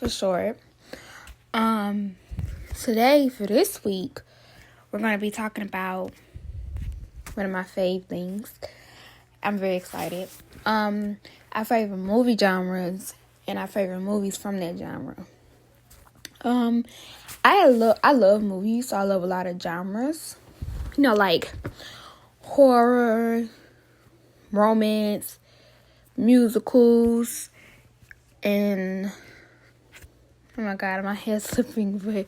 for short. Today, for this week, we're going to be talking about one of my fave things. I'm very excited. Our favorite movie genres and our favorite movies from that genre. I love movies, so I love a lot of genres. You know, like horror, romance, musicals, and oh my god, my head's slipping, but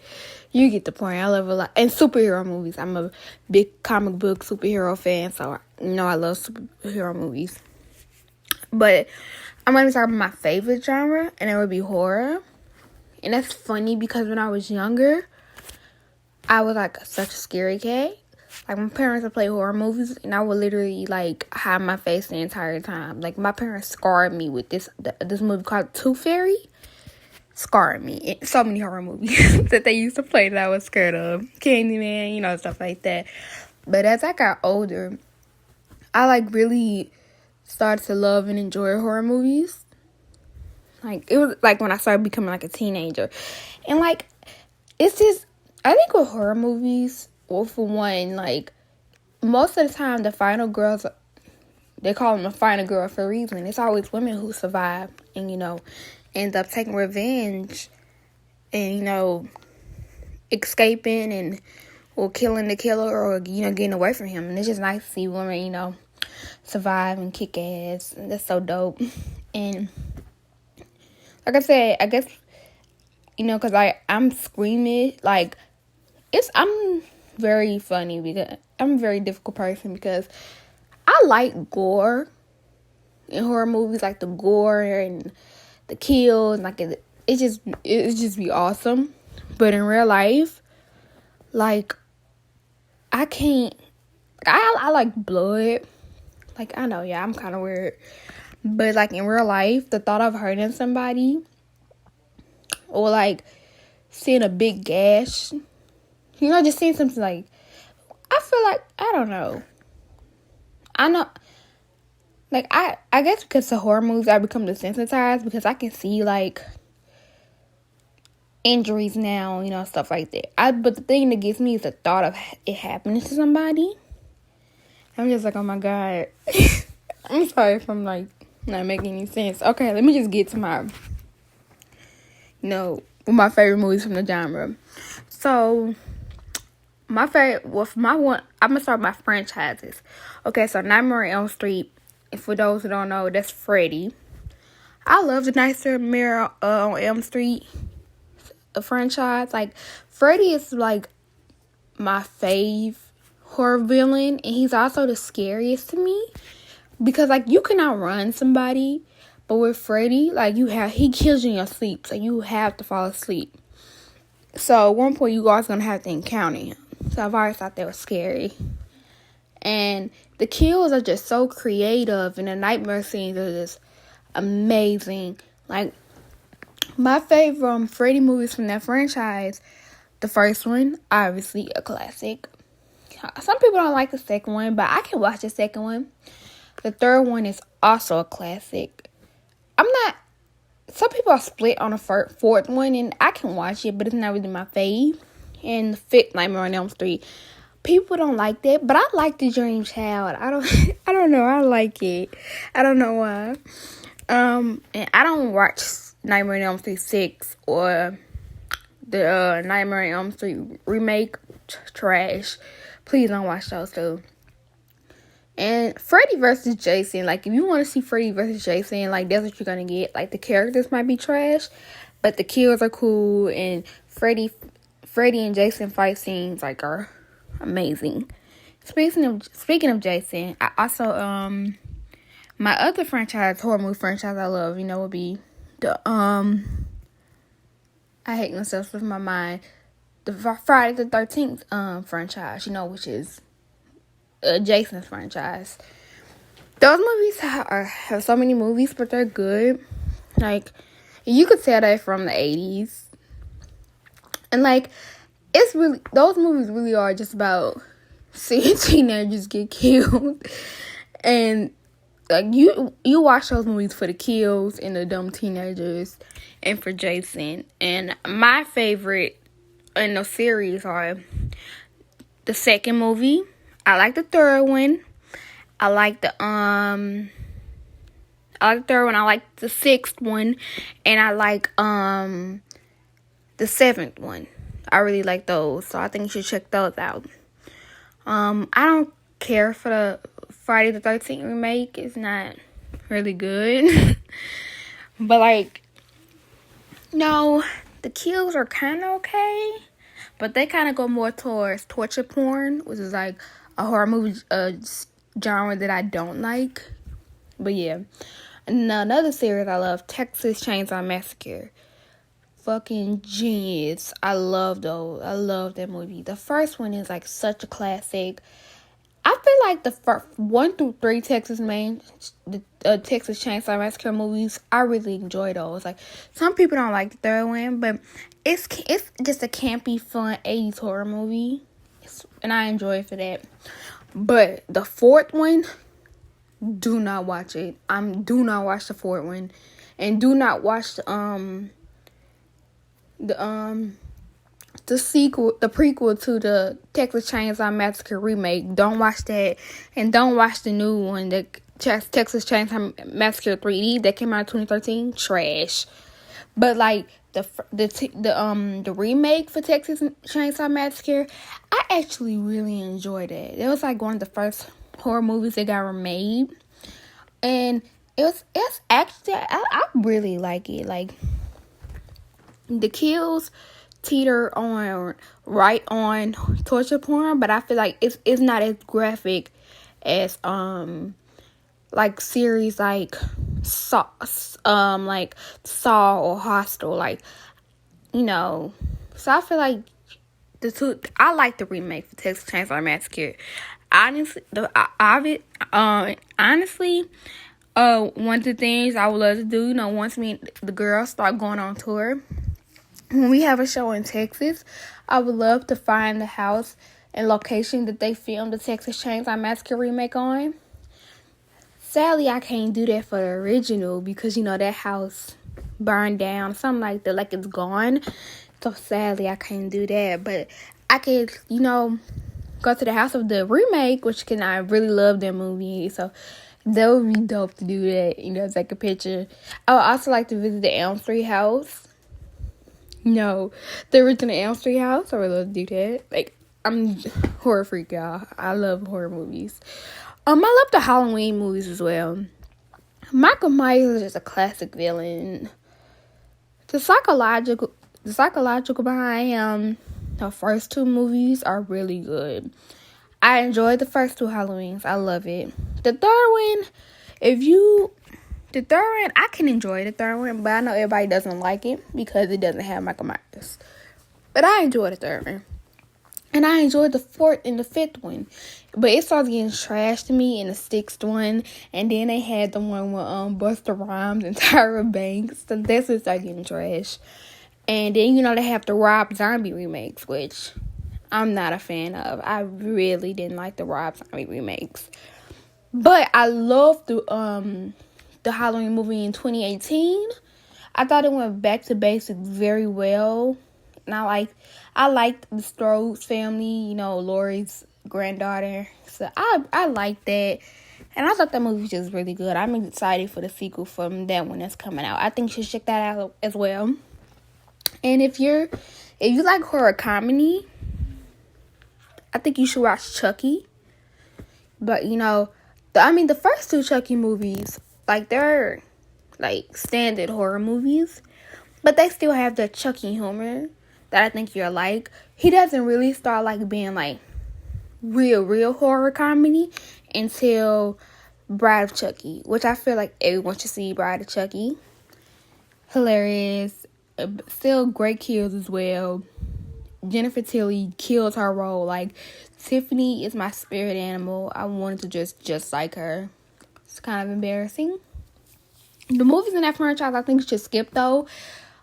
you get the point. I love a lot. And superhero movies. I'm a big comic book superhero fan, so I love superhero movies. But I'm going to talk about my favorite genre, and it would be horror. And that's funny because when I was younger, I was like such a scary cat. Like, my parents would play horror movies, and I would literally like hide my face the entire time. Like, my parents scarred me with this movie called Tooth Fairy. Scarred me in so many horror movies that they used to play that I was scared of. Candyman, stuff like that. But as I got older, I like really started to love and enjoy horror movies. Like, it was like when I started becoming like a teenager. And like, it's just, I think with horror movies, well, for one, like, most of the time the final girls, they call them the final girl for a reason. It's always women who survive and, end up taking revenge and, escaping or killing the killer or, getting away from him. And it's just nice to see women, survive and kick ass. And that's so dope. And like I said, I guess, because I'm screaming, like, I'm very funny because I'm a very difficult person because I like gore in horror movies, like the gore and the kills, like it just be awesome. But in real life, like, I can't. I like blood. Like, I know, yeah, I'm kind of weird, but like in real life, the thought of hurting somebody or like seeing a big gash, just seeing something like, I feel like, I don't know. I know. Like, I guess because of horror movies, I become desensitized because I can see, like, injuries now, stuff like that. But the thing that gets me is the thought of it happening to somebody. I'm just like, oh, my God. I'm sorry if I'm, like, not making any sense. Okay, let me just get to my, my favorite movies from the genre. So, my favorite, I'm going to start with my franchises. Okay, so Nightmare on Elm Street. And for those who don't know, that's Freddy. I love the Nightmare on Elm Street franchise. Like, Freddy is like my fave horror villain, and he's also the scariest to me because like you can outrun somebody, but with Freddy, like he kills you in your sleep, so you have to fall asleep. So at one point, you guys gonna have to encounter him. So I've always thought that was scary. And the kills are just so creative, and the nightmare scenes are just amazing. Like, my favorite Freddy movies from that franchise, the first one, obviously a classic. Some people don't like the second one, but I can watch the second one. The third one is also a classic. Some people are split on the fourth one, and I can watch it, but it's not really my fave. And the fifth Nightmare on Elm Street, people don't like that, but I like the Dream Child. I don't know. I like it. I don't know why. And I don't watch Nightmare on Elm Street 6 or the Nightmare on Elm Street remake. Trash. Please don't watch those two. And Freddy versus Jason, like, if you want to see Freddy versus Jason, like, that's what you're going to get. Like, the characters might be trash, but the kills are cool, and Freddy and Jason fight scenes, like, are amazing. Speaking of Jason, I also my other horror movie franchise I love, would be the I hate myself with my mind, the Friday the 13th franchise, which is Jason's franchise. Those movies have so many movies, but they're good. Like, you could tell they're from the 80s, and like, it's really, those movies really are just about seeing teenagers get killed. And like you watch those movies for the kills and the dumb teenagers and for Jason. And my favorite in the series are the second movie. I like the third one. I like the third one. I like the sixth one, and I like the seventh one. I really like those, so I think you should check those out. I don't care for the Friday the 13th remake. It's not really good. But like, no, the kills are kind of okay, but they kind of go more towards torture porn, which is like a horror movie genre that I don't like. But yeah, and another series I love, Texas Chainsaw Massacre. Fucking genius. I love those. I love that movie. The first one is like such a classic. I feel like the first 1 through 3 Texas Chainsaw Massacre movies, I really enjoy those. Like, some people don't like the third one, but it's just a campy, fun 80s horror movie, and I enjoy it for that. But the fourth one, do not watch it. Do not watch the fourth one, and do not watch the sequel, the prequel to the Texas Chainsaw Massacre remake. Don't watch that, and don't watch the new one, the Texas Chainsaw Massacre 3D that came out in 2013. Trash. But like the remake for Texas Chainsaw Massacre, I actually really enjoyed it. It was like one of the first horror movies that got remade, and it's actually I really like it. Like, the kills teeter on right on torture porn, but I feel like it's not as graphic as like series like Saw or Hostel, like, you know. So I feel like I like the remake for Texas Chainsaw Massacre. Honestly, one of the things I would love to do, once me and the girls start going on tour, when we have a show in Texas, I would love to find the house and location that they filmed the Texas Chainsaw Massacre remake on. Sadly, I can't do that for the original because, that house burned down, something like that, like it's gone. So sadly, I can't do that. But I could, go to the house of the remake, I really love that movie. So that would be dope to do that, take a picture. I would also like to visit the Elm Street house. No, the original Elm Street house. I would love to do that. Like, I'm a horror freak, y'all. I love horror movies. I love the Halloween movies as well. Michael Myers is just a classic villain. The psychological behind him, the first 2 movies are really good. I enjoyed the first 2 Halloweens. I love it. The third one, I can enjoy the third one, but I know everybody doesn't like it because it doesn't have Michael Myers. But I enjoy the third one. And I enjoyed the 4th and the 5th one. But it started getting trashed to me in the 6th one. And then they had the one with Busta Rhymes and Tyra Banks. So that's what started getting trash. And then, they have the Rob Zombie remakes, which I'm not a fan of. I really didn't like the Rob Zombie remakes. But I loved the Halloween movie in 2018. I thought it went back to basics very well. And I liked the Strode family, Laurie's granddaughter. So I liked that. And I thought that movie was just really good. I'm excited for the sequel from that one that's coming out. I think you should check that out as well. And if you like horror comedy, I think you should watch Chucky. But the first 2 Chucky movies, they're standard horror movies, but they still have the Chucky humor that I think you'll like. He doesn't really start being real horror comedy until Bride of Chucky, which I feel like everyone should see Bride of Chucky. Hilarious. Still great kills as well. Jennifer Tilly kills her role. Tiffany is my spirit animal. I wanted to just like her. It's kind of embarrassing. The movies in that franchise, I think you should skip though.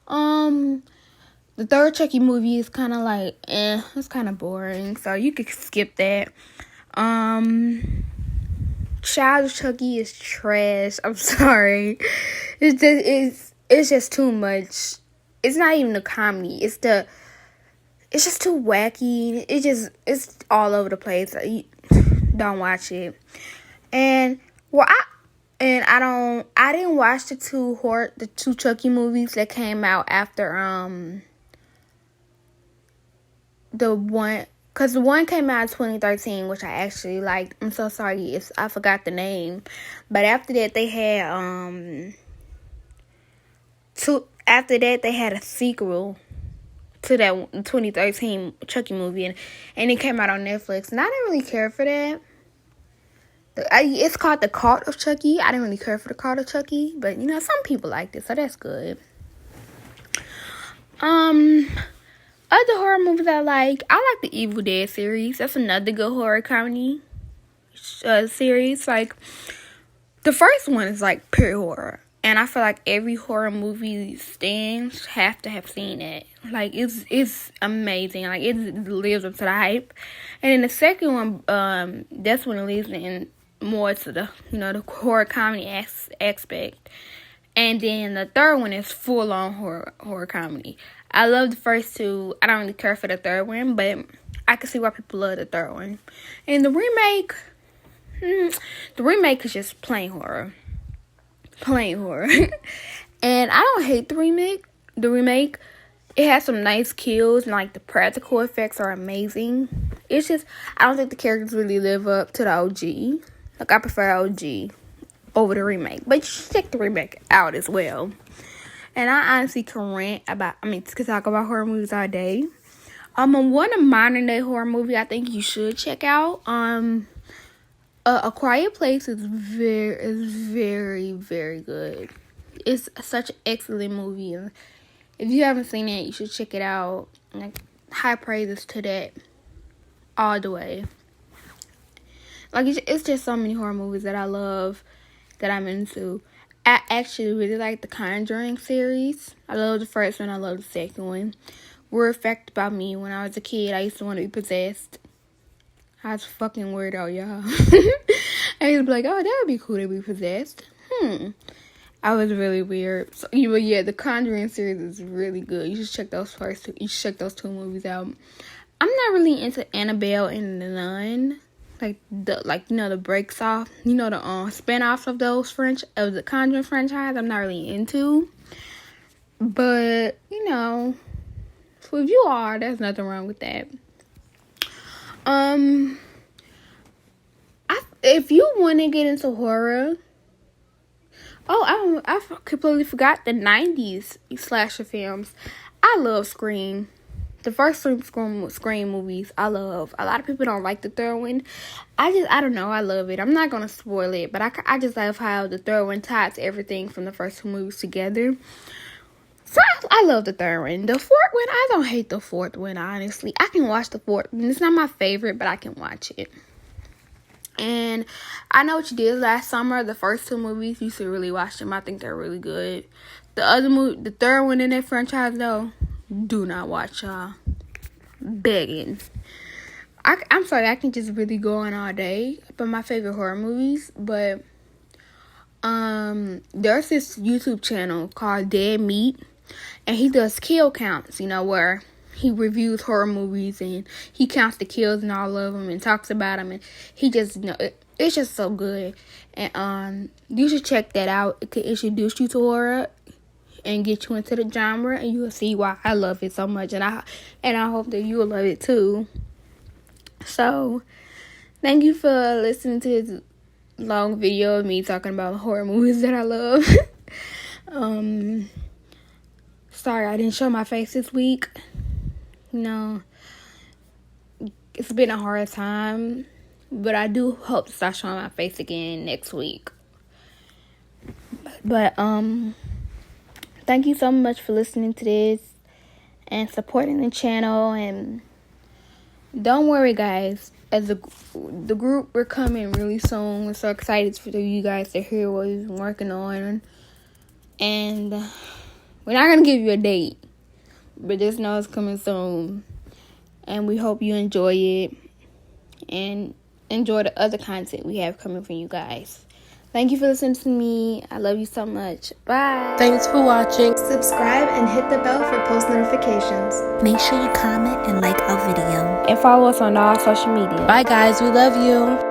The third Chucky movie is kind of it's kind of boring, so you could skip that. Child of Chucky is trash. I'm sorry. It's just too much. It's not even the comedy. It's just too wacky. It's all over the place. Don't watch it. And I didn't watch the two Chucky movies that came out after the one, because the one came out in 2013, which I actually liked. I'm so sorry I forgot the name. But after that they had a sequel to that 2013 Chucky movie, and it came out on Netflix, and I didn't really care for that. It's called The Cult of Chucky. I didn't really care for The Cult of Chucky, but some people liked it, so that's good. Other horror movies I like the Evil Dead series. That's another good horror comedy series. Like, the first one is like pure horror, and I feel like every horror movie stands have to have seen it. Like, it's amazing. Like, it lives up to the hype. And then the second one, that's when it leads in more to the the horror comedy aspect. And then the third one is full on horror comedy. I love the first two. I don't really care for the third one, but I can see why people love the third one. And the remake is just plain horror. Plain horror. And I don't hate the remake. It has some nice kills, and like the practical effects are amazing. It's just, I don't think the characters really live up to the OG. Like, I prefer OG over the remake, but you should check the remake out as well. And I honestly can talk about horror movies all day. One of modern day horror movie I think you should check out. A Quiet Place is very, very good. It's such an excellent movie. If you haven't seen it, you should check it out. Like, high praises to that all the way. Like, it's just so many horror movies that I love, that I'm into. I actually really like the Conjuring series. I love the first one. I love the second one. Were affected by me when I was a kid. I used to want to be possessed. I was fucking weirdo, y'all. I used to be like, oh, that would be cool to be possessed. I was really weird. So, yeah, the Conjuring series is really good. You should check those two movies out. I'm not really into Annabelle and the Nun. The breaks off, the spin-offs of the Conjuring franchise, I'm not really into. But, so if you are, there's nothing wrong with that. If you want to get into horror, I completely forgot the 90s slasher films. I love Scream. The first Scream movies, I love. A lot of people don't like the third one. I don't know. I love it. I'm not going to spoil it, but I just love how the third one ties everything from the first two movies together. So I love the third one. The fourth one, I don't hate the fourth one, honestly. I can watch the fourth one. It's not my favorite, but I can watch it. And I Know What You Did Last Summer, the first two movies, you should really watch them. I think they're really good. The third one in that franchise, though, do not watch, y'all. Begging. I'm sorry, I can just really go on all day about my favorite horror movies, but there's this YouTube channel called Dead Meat, and he does kill counts, where he reviews horror movies and he counts the kills and all of them and talks about them, and he just, it's just so good. And you should check that out. It could introduce you to horror and get you into the genre, and you will see why I love it so much, and I hope that you will love it too. So, thank you for listening to this long video of me talking about horror movies that I love. Sorry I didn't show my face this week. It's been a hard time, but I do hope to start showing my face again next week. But thank you so much for listening to this and supporting the channel. And don't worry, guys. As the group, we're coming really soon. We're so excited for you guys to hear what we've been working on. And we're not going to give you a date, but just know it's coming soon. And we hope you enjoy it. And enjoy the other content we have coming from you guys. Thank you for listening to me. I love you so much. Bye. Thanks for watching. Subscribe and hit the bell for post notifications. Make sure you comment and like our video. And follow us on all social media. Bye guys, we love you.